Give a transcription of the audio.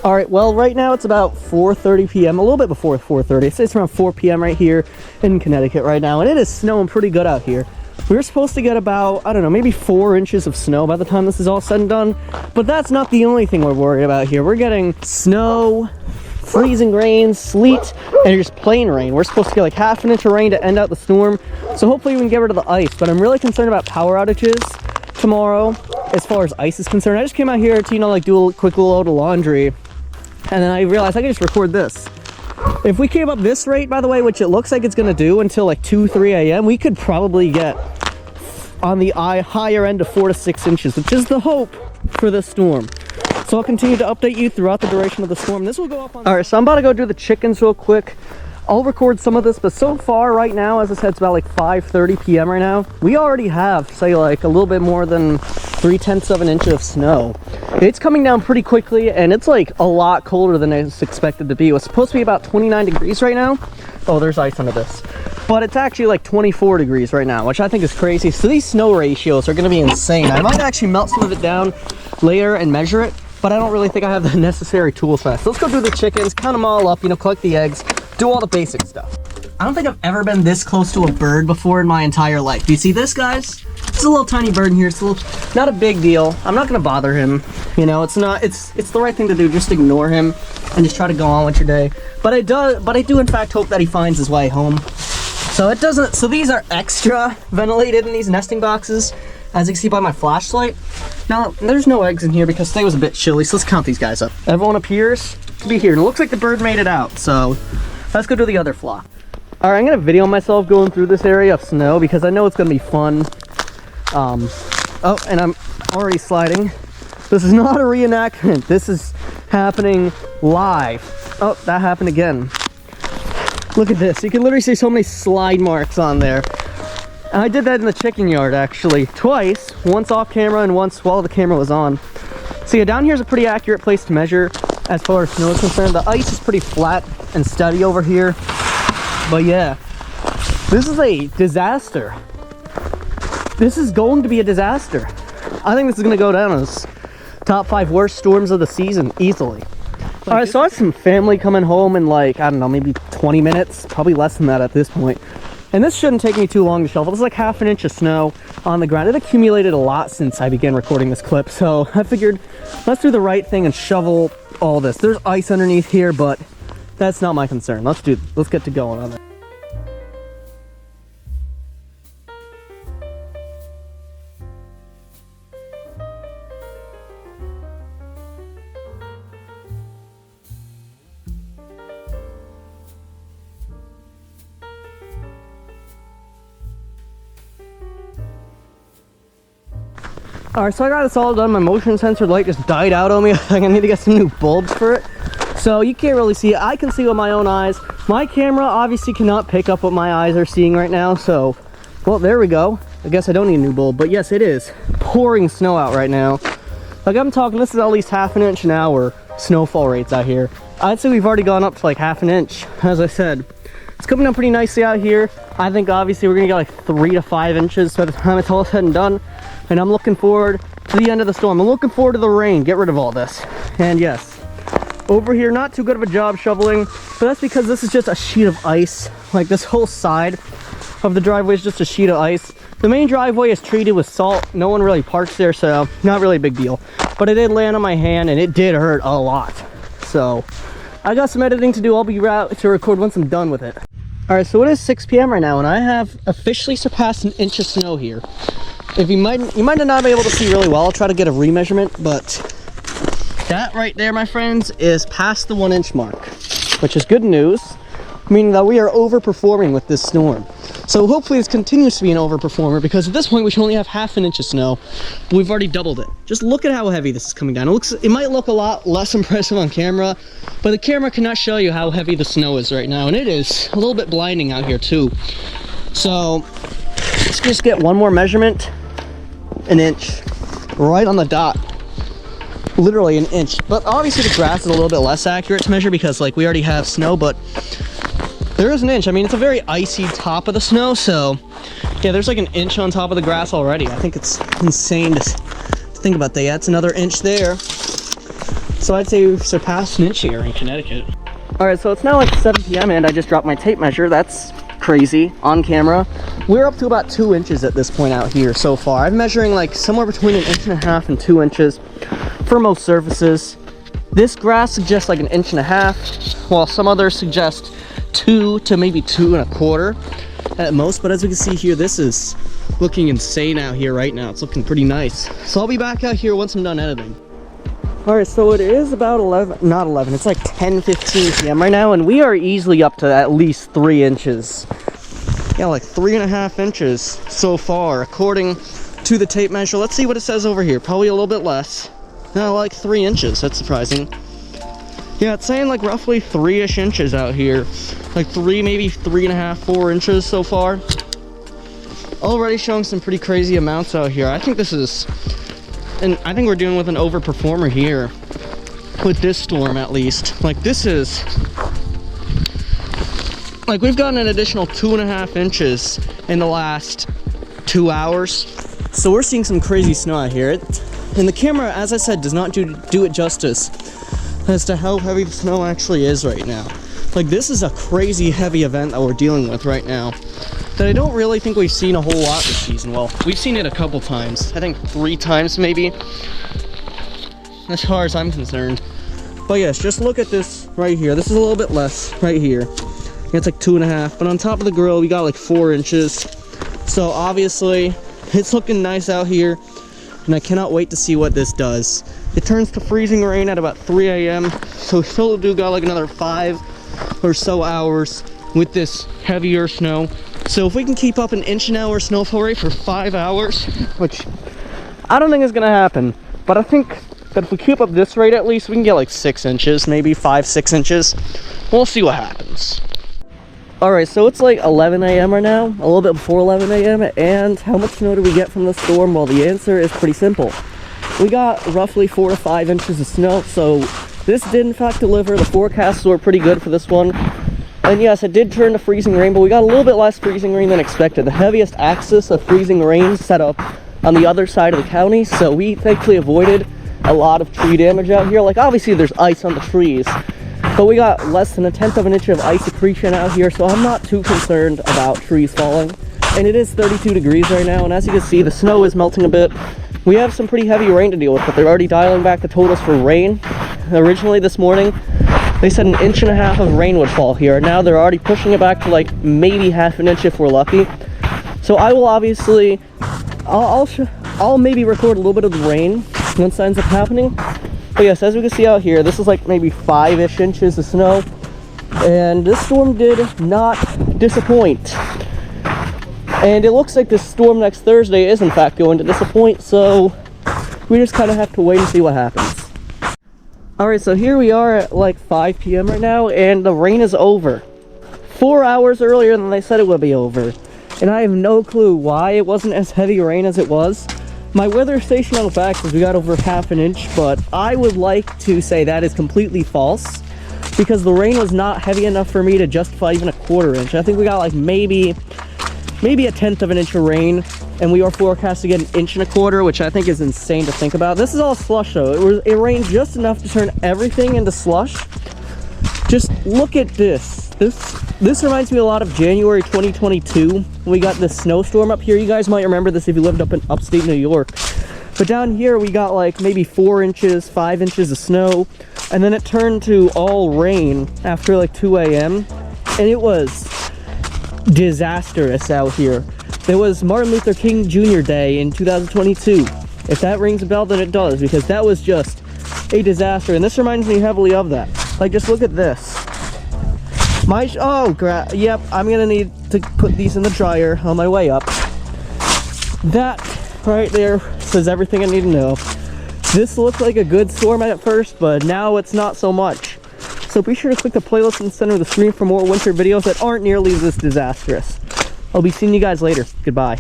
All right, well, right now it's about 4:30 p.m., a little bit before 4:30. It's around 4 p.m. right here in Connecticut right now, and it is snowing pretty good out here. We were supposed to get about, I don't know, maybe 4 inches of snow by the time this is all said and done, but that's not the only thing we're worried about here. We're getting snow, freezing rain, sleet, and just plain rain. We're supposed to get like half an inch of rain to end out the storm, so hopefully we can get rid of the ice, but I'm really concerned about power outages tomorrow as far as ice is concerned. I just came out here to, you know, like do a quick little load of laundry, and then I realized I could just record this. If we came up this rate, by the way, which it looks like it's going to do until like 2, 3 a.m., we could probably get on the higher end of 4 to 6 inches, which is the hope for this storm. So I'll continue to update you throughout the duration of the storm. This will go up on... All right, so I'm about to go do the chickens real quick. I'll record some of this, but so far right now, as I said, it's about like 5:30 p.m. right now. We already have, say, like a little bit more than 3/10 of an inch of snow. It's coming down pretty quickly, and it's like a lot colder than it's expected to be. It was supposed to be about 29 degrees right now. Oh, there's ice under this. But it's actually like 24 degrees right now, which I think is crazy. So these snow ratios are going to be insane. I might actually melt some of it down later and measure it, but I don't really think I have the necessary tools for that. So let's go do the chickens, count them all up, you know, collect the eggs, do all the basic stuff. I don't think I've ever been this close to a bird before in my entire life. Do you see this, guys? It's a little tiny bird in here. It's a little, not a big deal. I'm not gonna bother him. You know, it's the right thing to do. Just ignore him and just try to go on with your day. But I do in fact hope that he finds his way home. So it doesn't, so these are extra ventilated in these nesting boxes, as you can see by my flashlight. Now, there's no eggs in here because today was a bit chilly, so let's count these guys up. Everyone appears to be here, and it looks like the bird made it out, so let's go to the other flock. All right, I'm gonna video myself going through this area of snow because I know it's gonna be fun. Oh, and I'm already sliding. This is not a reenactment. This is happening live. Oh, that happened again. Look at this. You can literally see so many slide marks on there. And I did that in the chicken yard, actually, twice. Once off camera and once while the camera was on. So yeah, down here is a pretty accurate place to measure as far as snow is concerned. The ice is pretty flat and steady over here. But yeah, this is a disaster. This is going to be a disaster. I think this is going to go down as top 5 worst storms of the season, easily. All right, so I have some family coming home in like, I don't know, maybe 20 minutes, probably less than that at this point. And this shouldn't take me too long to shovel. This is like half an inch of snow on the ground. It accumulated a lot since I began recording this clip. So I figured, let's do the right thing and shovel all this. There's ice underneath here, but that's not my concern. Let's get to going on it. All right, so I got this all done. My motion sensor light just died out on me. I need to get some new bulbs for it. So you can't really see it. I can see with my own eyes. My camera obviously cannot pick up what my eyes are seeing right now. So, well, there we go. I guess I don't need a new bulb, but yes, it is pouring snow out right now. Like I'm talking, this is at least half an inch an hour snowfall rates out here. I'd say we've already gone up to like half an inch, as I said. It's coming down pretty nicely out here. I think obviously we're gonna get like 3 to 5 inches by the time it's all said and done. And I'm looking forward to the end of the storm. I'm looking forward to the rain. Get rid of all this. And yes, over here, not too good of a job shoveling, but that's because this is just a sheet of ice. Like this whole side of the driveway is just a sheet of ice. The main driveway is treated with salt. No one really parks there, so not really a big deal. But it did land on my hand and it did hurt a lot. So I got some editing to do. I'll be out to record once I'm done with it. All right, so it is 6 p.m. right now, and I have officially surpassed an inch of snow here. If you might not be able to see really well, I'll try to get a remeasurement, but that right there, my friends, is past the 1 inch mark, which is good news, meaning that we are overperforming with this storm. So hopefully this continues to be an overperformer, because at this point we should only have half an inch of snow, but we've already doubled it. Just look at how heavy this is coming down. It might look a lot less impressive on camera, but the camera cannot show you how heavy the snow is right now, and it is a little bit blinding out here too. So let's just get one more measurement. An inch, right on the dot, literally an inch. But obviously the grass is a little bit less accurate to measure because like we already have snow, but there is an inch. I mean, it's a very icy top of the snow, so yeah, there's like an inch on top of the grass already. I think it's insane to think about that. Yeah, it's another inch there. So I'd say we've surpassed an inch here in Connecticut. All right, so it's now like 7 p.m. and I just dropped my tape measure. That's crazy on camera. We're up to about 2 inches at this point out here so far. I'm measuring like somewhere between 1.5 inches and 2 inches for most surfaces. This grass suggests like 1.5 inches, while some others suggest 2 to maybe 2.25 at most. But as we can see here, this is looking insane out here right now. It's looking pretty nice. So I'll be back out here once I'm done editing. All right, so it is about 11, it's like 10:15 p.m. right now, and we are easily up to at least 3 inches. Yeah, like 3.5 inches so far, according to the tape measure. Let's see what it says over here. Probably a little bit less. No, like 3 inches. That's surprising. Yeah, it's saying like roughly 3-ish inches out here. Like 3, maybe 3.5, 4 inches so far. Already showing some pretty crazy amounts out here. I think this is... And I think we're dealing with an overperformer here with this storm, at least. Like, this is like we've gotten an additional 2.5 inches in the last 2 hours. So we're seeing some crazy snow out here. And the camera, as I said, does not do it justice as to how heavy the snow actually is right now. Like, this is a crazy heavy event that we're dealing with right now that I don't really think we've seen a whole lot this season. Well, we've seen it a couple times. I think 3 times maybe, as far as I'm concerned. But yes, just look at this right here. This is a little bit less right here. It's like 2.5, but on top of the grill we got like 4 inches. So obviously it's looking nice out here, and I cannot wait to see what this does. It turns to freezing rain at about 3 a.m. so we still do got like another 5 or so hours with this heavier snow. So if we can keep up an inch-an-hour snowfall rate for 5 hours, which I don't think is gonna happen, but I think that if we keep up this rate at least, we can get like 6 inches, maybe 5-6 inches. We'll see what happens. Alright, so it's like 11 a.m. right now, a little bit before 11 a.m. And how much snow do we get from the storm? Well, the answer is pretty simple. We got roughly 4 to 5 inches of snow, so this did in fact deliver. The forecasts were pretty good for this one. And yes, it did turn to freezing rain, but we got a little bit less freezing rain than expected. The heaviest axis of freezing rain set up on the other side of the county, so we thankfully avoided a lot of tree damage out here. Like, obviously there's ice on the trees, but we got less than 1/10 of an inch of ice accretion out here, so I'm not too concerned about trees falling. And it is 32 degrees right now, and as you can see, the snow is melting a bit. We have some pretty heavy rain to deal with, but they're already dialing back the totals for rain. Originally this morning, they said 1.5 inches of rain would fall here. Now they're already pushing it back to like maybe 1/2 inch if we're lucky. So I will obviously, I'll maybe record a little bit of the rain once that ends up happening. But yes, as we can see out here, this is like maybe 5-ish inches of snow. And this storm did not disappoint. And it looks like this storm next Thursday is in fact going to disappoint. So we just kind of have to wait and see what happens. Alright, so here we are at like 5 p.m. right now, and the rain is over. 4 hours earlier than they said it would be over. And I have no clue why it wasn't as heavy rain as it was. My weather station on the back says we got over 1/2 inch, but I would like to say that is completely false, because the rain was not heavy enough for me to justify even 1/4 inch. I think we got like maybe 1/10 of an inch of rain, and we are forecast to get 1.25 inches, which I think is insane to think about. This is all slush though. It rained just enough to turn everything into slush. Just look at this. This reminds me a lot of January 2022. We got this snowstorm up here. You guys might remember this if you lived up in upstate New York. But down here we got like maybe 4 inches, 5 inches of snow, and then it turned to all rain after like 2 a.m. and it was disastrous out here. It was Martin Luther King Jr. Day in 2022. If that rings a bell, then it does, because that was just a disaster. And this reminds me heavily of that. Like, just look at this. Yep, I'm gonna need to put these in the dryer on my way up. That right there says everything I need to know. This looked like a good storm at first, but now it's not so much. So be sure to click the playlist in the center of the screen for more winter videos that aren't nearly this disastrous. I'll be seeing you guys later. Goodbye.